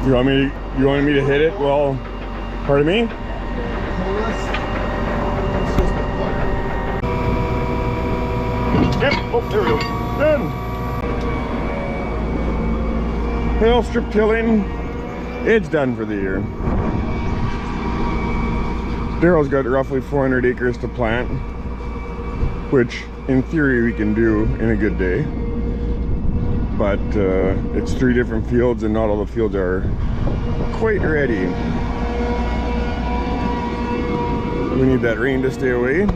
You want me to hit it? Well, pardon me? Yep, oh, there we go. Done. Hail strip tilling. It's done for the year. Daryl's got roughly 400 acres to plant, which in theory we can do in a good day. But it's 3 different fields and not all the fields are quite ready. We need that rain to stay away.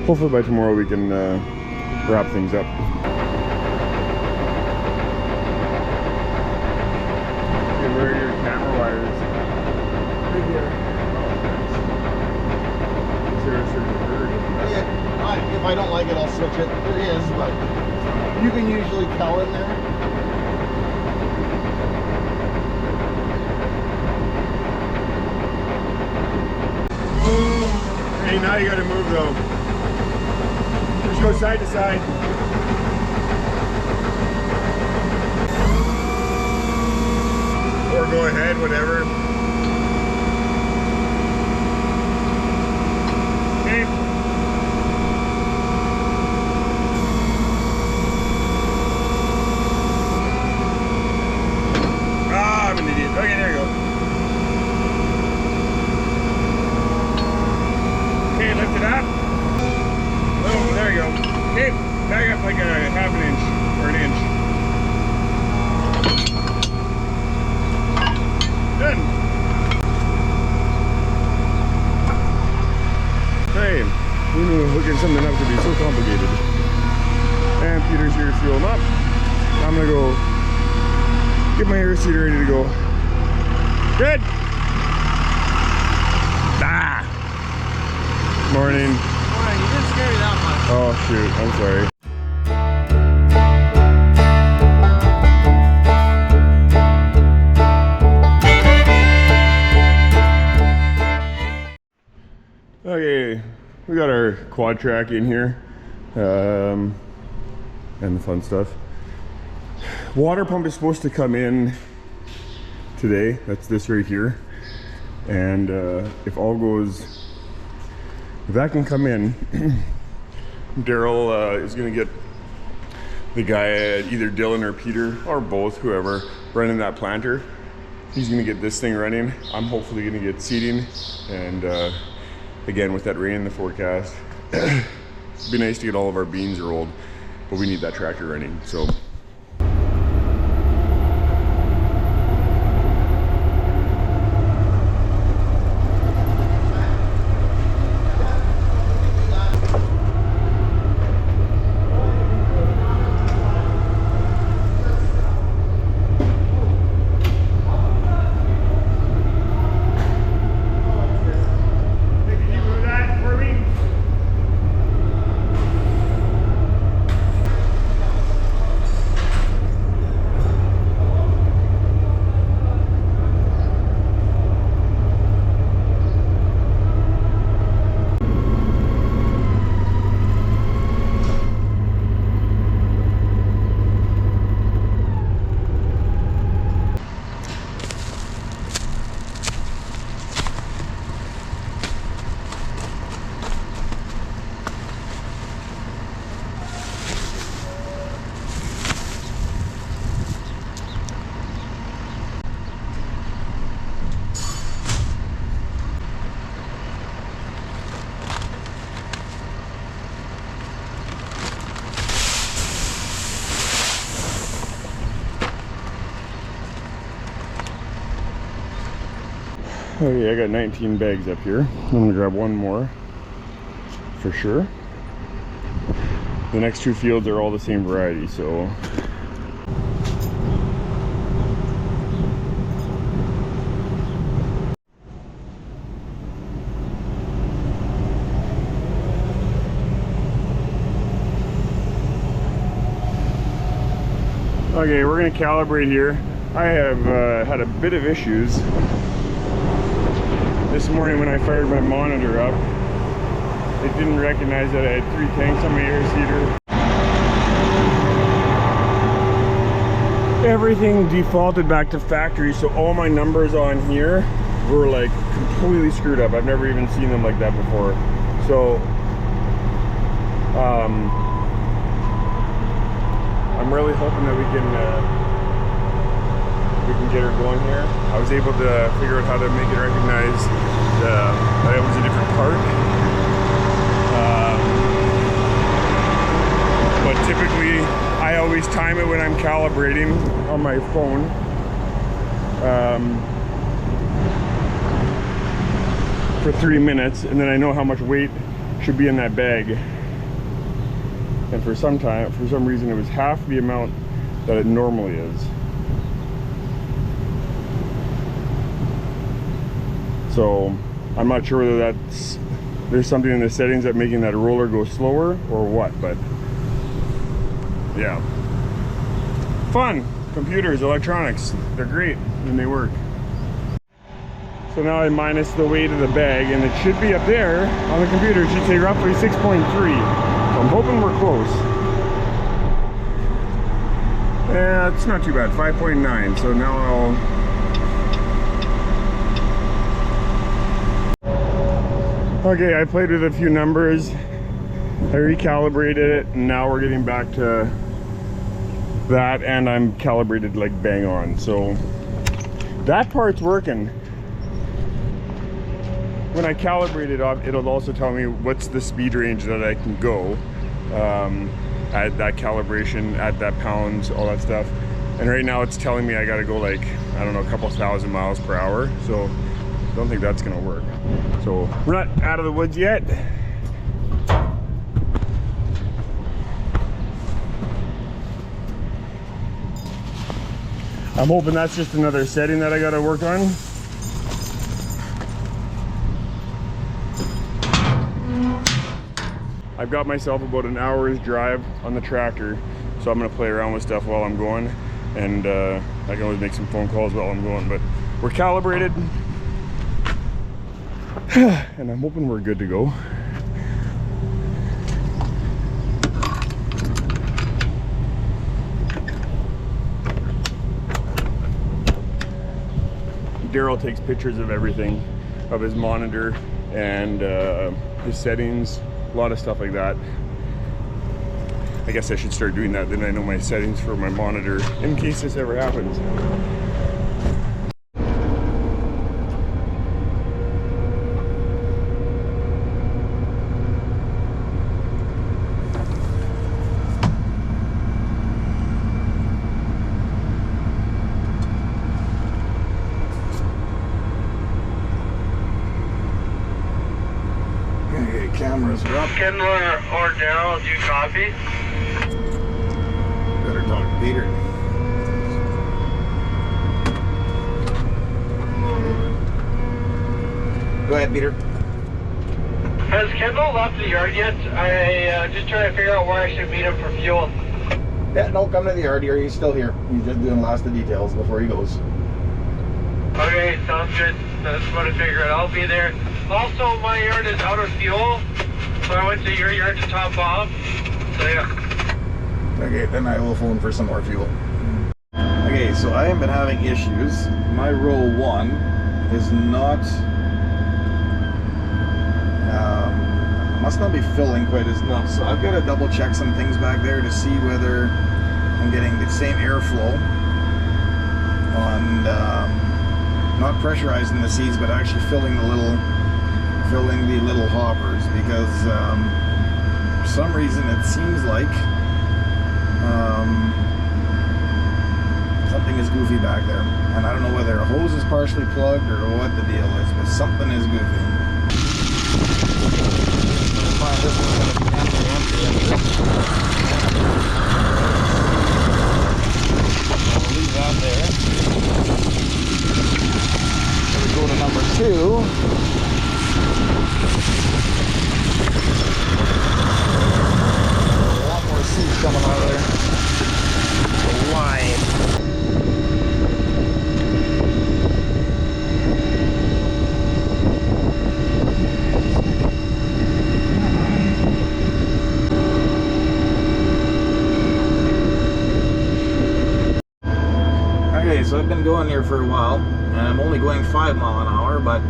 Hopefully by tomorrow we can wrap things up. Okay, where are your camera wires? Right here. Is there a certain bird? Yeah, if I don't like it, I'll switch it. There is, but you can usually tell in there. Hey, now you gotta move though. Just go side to side. Or go ahead, whatever. Okay. Ah, I'm an idiot. Okay, there you go. Okay, lift it up. Oh, there you go. Okay, back up like a half an inch or an inch. Done. Hey, we knew hooking something up could be so complicated. And Peter's here fueling up. I'm gonna go get my air seeder ready to go. Good. Ah. Morning. Alright, you didn't scare me that much. Oh shoot, I'm sorry. Okay, we got our quad track in here, and the fun stuff. Water pump is supposed to come in today. That's this right here. And if all goes, if that can come in, Daryl is gonna get the guy, either Dylan or Peter, or both, whoever, running that planter. He's gonna get this thing running. I'm hopefully gonna get seeding, and again, with that rain in the forecast, it'd be nice to get all of our beans rolled, but we need that tractor running, so. Okay, I got 19 bags up here. I'm gonna grab one more for sure. The next 2 fields are all the same variety, so. Okay, we're gonna calibrate here. I have had a bit of issues this morning when I fired my monitor up. It didn't recognize that I had 3 tanks on my air seeder. everything defaulted back to factory, so all my numbers on here were like completely screwed up. I've never even seen them like that before. So I'm really hoping that we can get her going here. I was able to figure out how to make it recognize that it was a different part. But typically, I always time it when I'm calibrating on my phone. For 3 minutes, and then I know how much weight should be in that bag. And for some reason, it was half the amount that it normally is. So I'm not sure whether there's something in the settings that making that roller go slower or what, but yeah. Fun. Computers, electronics, they're great and they work. So now I minus the weight of the bag, and it should be up there on the computer. It should say roughly 6.3. So I'm hoping we're close. Yeah, it's not too bad, 5.9. So now okay, I played with a few numbers. I recalibrated it, and now we're getting back to that, and I'm calibrated like bang on. So that part's working. When I calibrate it up, it'll also tell me what's the speed range that I can go at that calibration, at that pounds, all that stuff. And right now it's telling me I gotta go like, I don't know, a couple thousand miles per hour. So I don't think that's gonna work. So we're not out of the woods yet. I'm hoping that's just another setting that I gotta work on. I've got myself about an hour's drive on the tractor, so I'm gonna play around with stuff while I'm going, and I can always make some phone calls while I'm going, but we're calibrated and I'm hoping we're good to go. Daryl takes pictures of everything, of his monitor and his settings, a lot of stuff like that. I guess I should start doing that, then I know my settings for my monitor in case this ever happens. Cameras are up. Canola or Daryl, do you copy? Better talk to Peter. Go ahead, Peter. Has Kendall left the yard yet? I just trying to figure out where I should meet him for fuel. Yeah, no, come to the yard here. He's still here. He's just doing the last of the details before he goes. Okay, sounds good. That's what I figured. I'll be there. Also, my yard is out of fuel, so I went to your yard to top off. So yeah. Okay, then I will phone for some more fuel. Okay, so I have been having issues. My row 1 is not, must not be filling quite as enough. So I've got to double check some things back there to see whether I'm getting the same airflow on, not pressurizing the seats, but actually filling the little hoppers, because for some reason it seems like something is goofy back there, and I don't know whether a hose is partially plugged or what the deal is, but something is goofy. This one's going to be empty. I'll leave that there. So we go to number 2. A lot more seats coming out of there. Wide. Okay, so I've been going here for a while, and I'm only going 5 mile an hour, but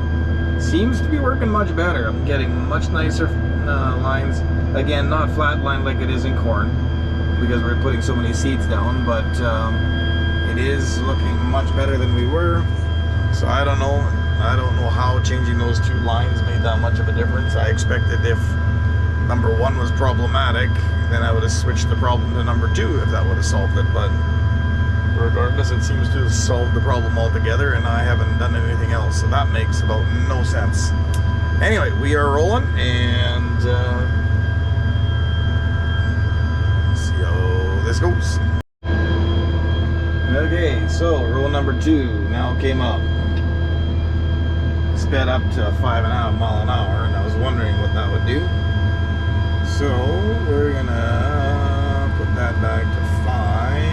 seems to be working much better. I'm getting much nicer lines. Again, not flat line like it is in corn, because we're putting so many seeds down, but it is looking much better than we were. So I don't know how changing those 2 lines made that much of a difference. I expected if number 1 was problematic, then I would have switched the problem to number 2 if that would have solved it, but regardless, it seems to have solved the problem altogether, and I haven't done anything else, so that makes about no sense. Anyway, we are rolling, and see how this goes. Okay, so row number 2 now came up. Sped up to 5.5 mile an hour, and I was wondering what that would do. So we're gonna put that back to 5.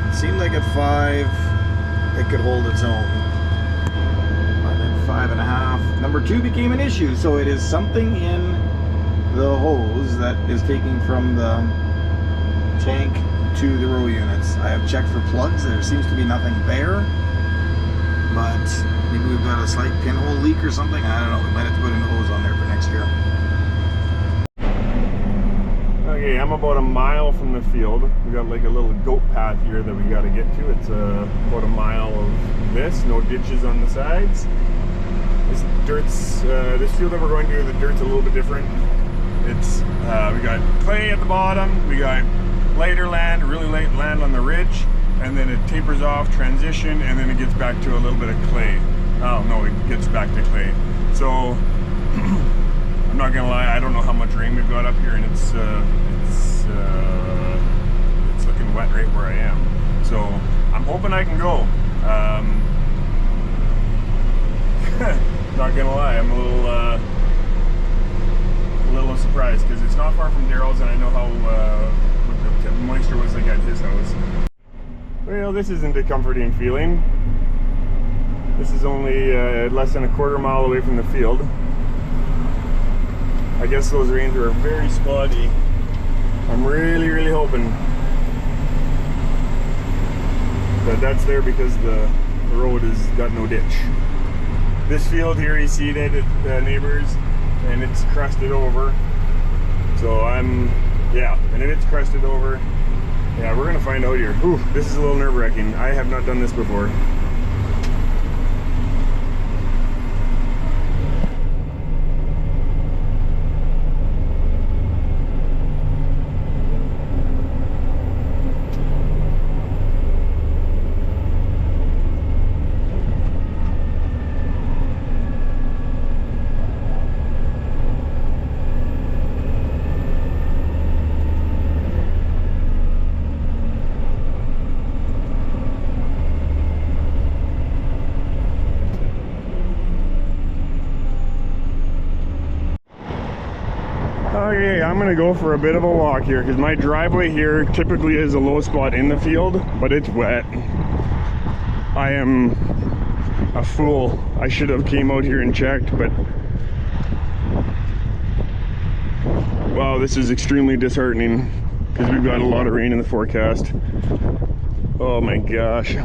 It seemed like at 5 it could hold its own, but at 5.5, number 2 became an issue. So it is something in the hose that is taking from the tank to the row units. I have checked for plugs. There seems to be nothing there, but maybe we've got a slight pinhole leak or something. I don't know. We might have to put a hose on there for next year. Okay, I'm about a mile from the field. We got like a little goat path here that we got to get to. It's about a mile of this, no ditches on the sides. This field that we're going to, the dirt's a little bit different. It's we got clay at the bottom, we got lighter land, really light land on the ridge, and then it tapers off, transition, and then it gets back to a little bit of clay. Oh no, it gets back to clay. So I'm not gonna lie, I don't know how much rain we've got up here, and it's looking wet right where I am. So I'm hoping I can go. Not gonna lie, I'm a little surprised because it's not far from Daryl's, and I know how what the moisture was like at his house. Well, this isn't a comforting feeling. This is only less than a quarter mile away from the field. I guess those rains are very spotty. I'm really hoping that that's there because the road has got no ditch. This field here he seeded neighbors, and it's crusted over. So yeah, and if it's crusted over, yeah, we're gonna find out here. Ooh, this is a little nerve-wracking. I have not done this before. Okay, I'm gonna go for a bit of a walk here because my driveway here typically is a low spot in the field, but it's wet. I am a fool. I should have came out here and checked, but wow, this is extremely disheartening because we've got a lot of rain in the forecast. Oh my gosh.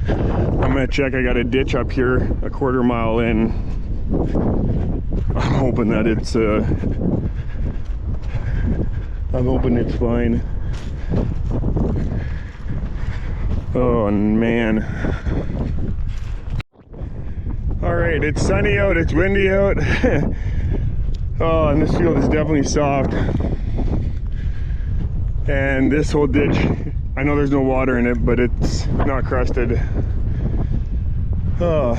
I'm gonna check. I got a ditch up here a quarter mile in. I'm hoping that it's fine. Oh man. All right, it's sunny out, it's windy out. Oh, and this field is definitely soft. And this whole ditch, I know there's no water in it, but it's not crusted. Oh.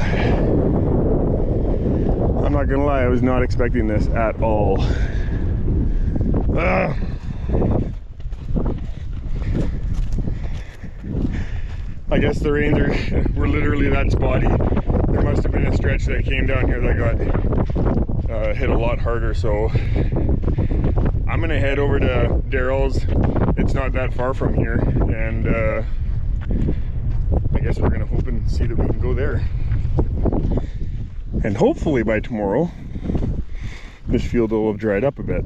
I'm not gonna lie, I was not expecting this at all. I guess the rains were literally that spotty. There must have been a stretch that came down here that got hit a lot harder, so I'm gonna head over to Daryl's. It's not that far from here, and I guess we're gonna hope and see that we can go there. And hopefully by tomorrow, this field will have dried up a bit.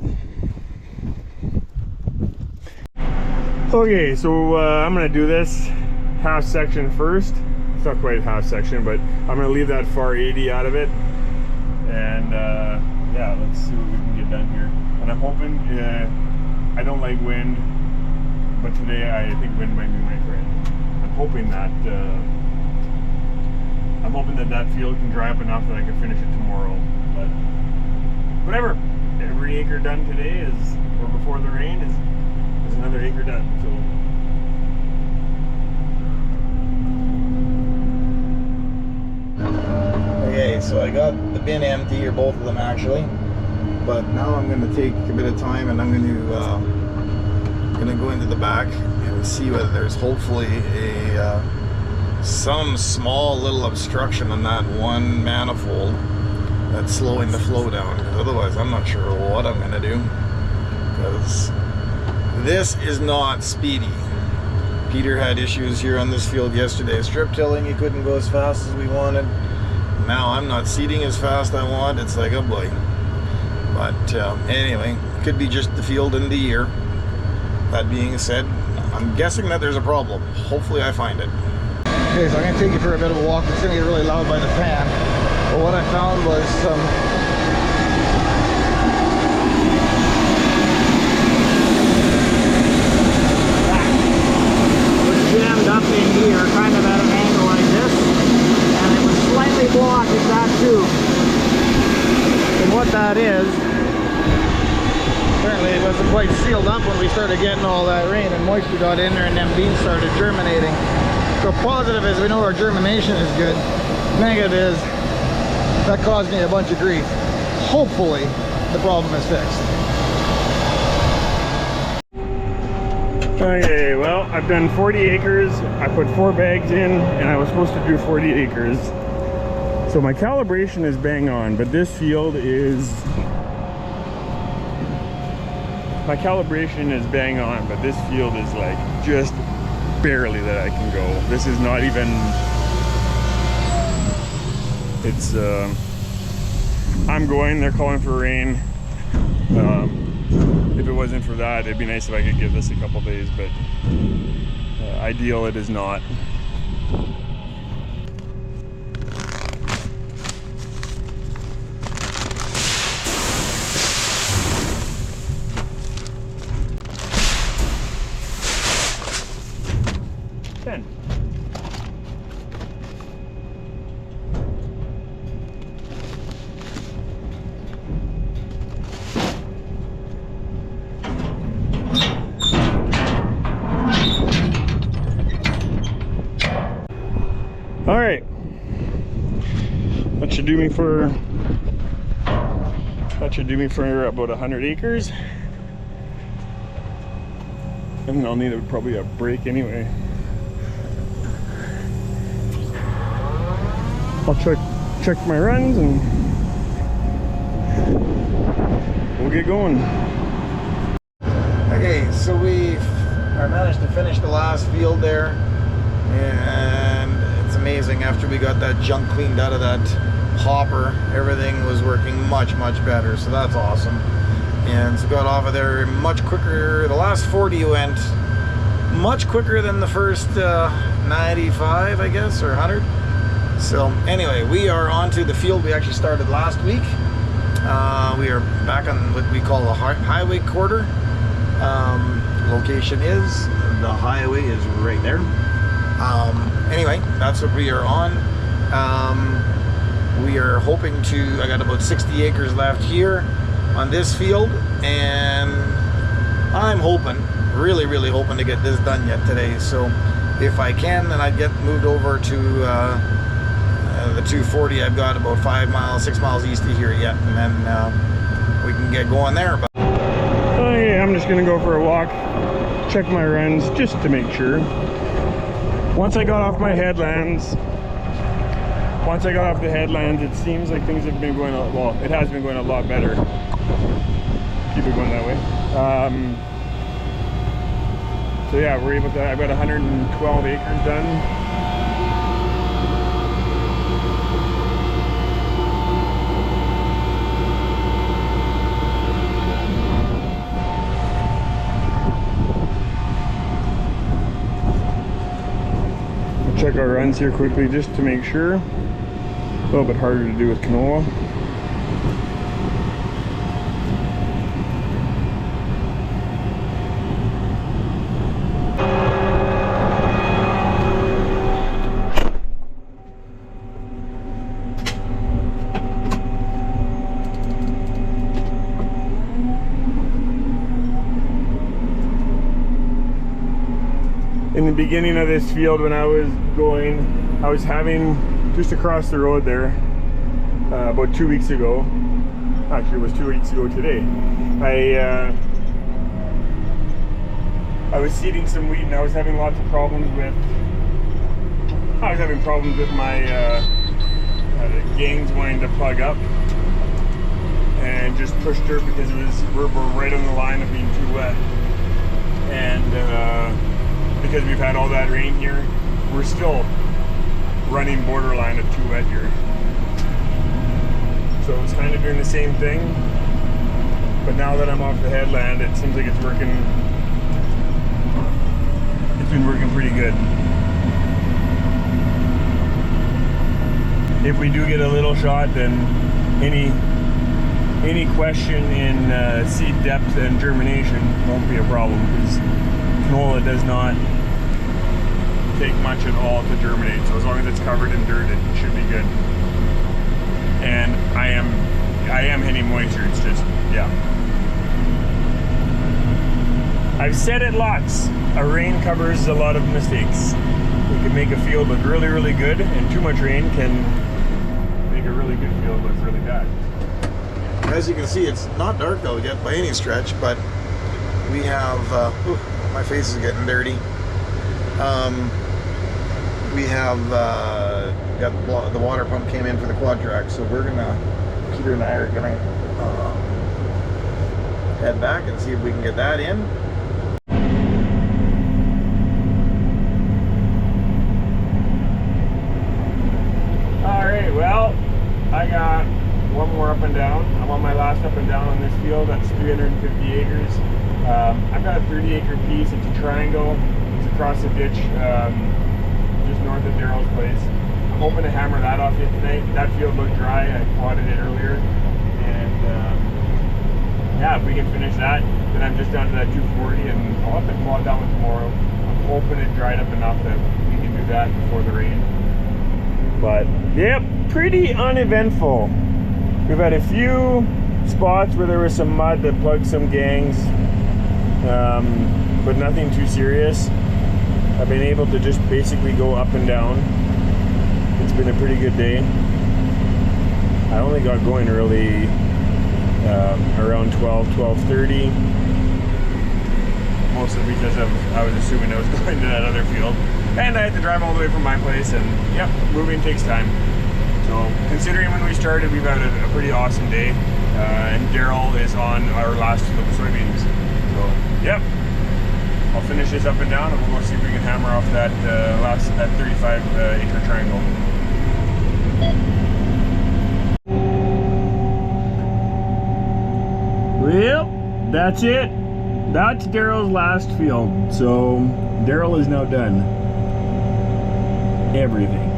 Okay, so I'm gonna do this half section first. It's not quite half section, but I'm gonna leave that far 80 out of it. And yeah, let's see what we can get done here. And I'm hoping, I don't like wind, but today I think wind might be my friend. I'm hoping that field can dry up enough that I can finish it tomorrow. But whatever, every acre done today is, or before the rain is another acre done. So. Okay, so I got the bin empty, or both of them actually. But now I'm going to take a bit of time and I'm going to go into the back and see whether there's hopefully some small little obstruction on that one manifold that's slowing the flow down. Otherwise, I'm not sure what I'm going to do, because this is not speedy. Peter had issues here on this field yesterday. Strip tilling, he couldn't go as fast as we wanted. Now I'm not seeding as fast as I want. It's like, oh boy. But anyway, could be just the field and the year. That being said, I'm guessing that there's a problem. Hopefully I find it. Okay, so I'm going to take you for a bit of a walk. It's going to get really loud by the fan. But what I found was some jammed up in here, kind of at an angle like this, and it was slightly blocking that too. And what that is, apparently it wasn't quite sealed up when we started getting all that rain and moisture got in there and them beans started germinating. So positive is we know our germination is good. Negative is that caused me a bunch of grief. Hopefully the problem is fixed. Okay, well, I've done 40 acres. I put 4 bags in, and I was supposed to do 40 acres. So my calibration is bang on, but this field is... My calibration is bang on, but this field is like just barely that I can go. This is not even... It's, I'm going, they're calling for rain. If it wasn't for that, it'd be nice if I could give this a couple days, but ideal it is not. All right, that should do me for about 100 acres. And I'll need probably a break anyway. I'll check my runs and we'll get going. Okay, so we managed to finish the last field there, and it's amazing, after we got that junk cleaned out of that hopper, everything was working much better, so that's awesome. And so got off of there much quicker. The last 40 went much quicker than the first 95, I guess, or 100. So anyway, we are on to the field we actually started last week. We are back on what we call the highway quarter. Location is, the highway is right there. Anyway, that's what we are on. We are hoping to, I got about 60 acres left here on this field, and I'm hoping, really hoping to get this done yet today. So if I can, then I'd get moved over to the 240. I've got about 6 miles east of here yet, and then we can get going there. But okay, I'm just gonna go for a walk, check my runs just to make sure. Once I got off the headlands, it seems like things have been going a, well, it has been going a lot better. Keep it going that way. So yeah, we're able to, I've got 112 acres done. check our runs here quickly just to make sure. A little bit harder to do with canola. In the beginning of this field, when I was going, I was having just across the road there about 2 weeks ago. Actually, it was 2 weeks ago today. I was seeding some wheat and I was having lots of problems with. I was having problems with my gangs wanting to plug up and just push dirt because we're right on the line of being too wet. And because we've had all that rain here, we're still running borderline of too wet here. So it's kind of doing the same thing, but now that I'm off the headland, it seems like it's working. It's been working pretty good. If we do get a little shot, then any question in seed depth and germination won't be a problem, because canola does not take much at all to germinate. So as long as it's covered in dirt, it should be good. And I am hitting moisture. It's just, yeah. I've said it lots. A rain covers a lot of mistakes. You can make a field look really, really good, and too much rain can make a really good field look really bad. As you can see, it's not dark out yet by any stretch, but we have, my face is getting dirty. We have got the water pump came in for the quad track, so we're gonna, Peter and I are gonna head back and see if we can get that in. Alright, well, I got one more up and down. I'm on my last up and down on this field. That's 350 acres. I've got a 30-acre piece. It's a triangle. It's across the ditch, just north of Daryl's place. I'm hoping to hammer that off yet tonight. That field looked dry. I quadded it earlier, and yeah, if we can finish that, then I'm just down to that 240, and I'll have to quad that one tomorrow. I'm hoping it dried up enough that we can do that before the rain. But yep, pretty uneventful. We've had a few spots where there was some mud that plugged some gangs, but nothing too serious. I've been able to just basically go up and down. It's been a pretty good day. I only got going early, around 12:30, mostly because I was assuming I was going to that other field, and I had to drive all the way from my place, and yep, moving takes time. So considering when we started, we've had a pretty awesome day, and Daryl is on our last field of soybeans. So yep, I'll finish this up and down, and we'll go see if we can hammer off that 35 acre triangle. Well, that's it. That's Daryl's last field. So Daryl is now done everything.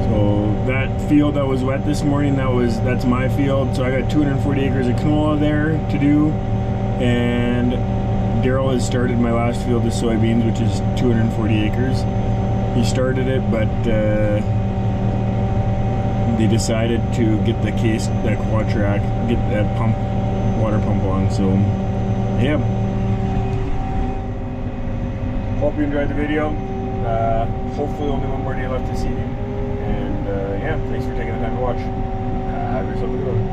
So that field that was wet this morning, that's my field. So I got 240 acres of canola there to do, and Daryl has started my last field of soybeans, which is 240 acres. He started it, but they decided to get that quad track, get that water pump on. So yeah. Hope you enjoyed the video. Hopefully only one more day left to seeding. And yeah, thanks for taking the time to watch. Have yourself a good one.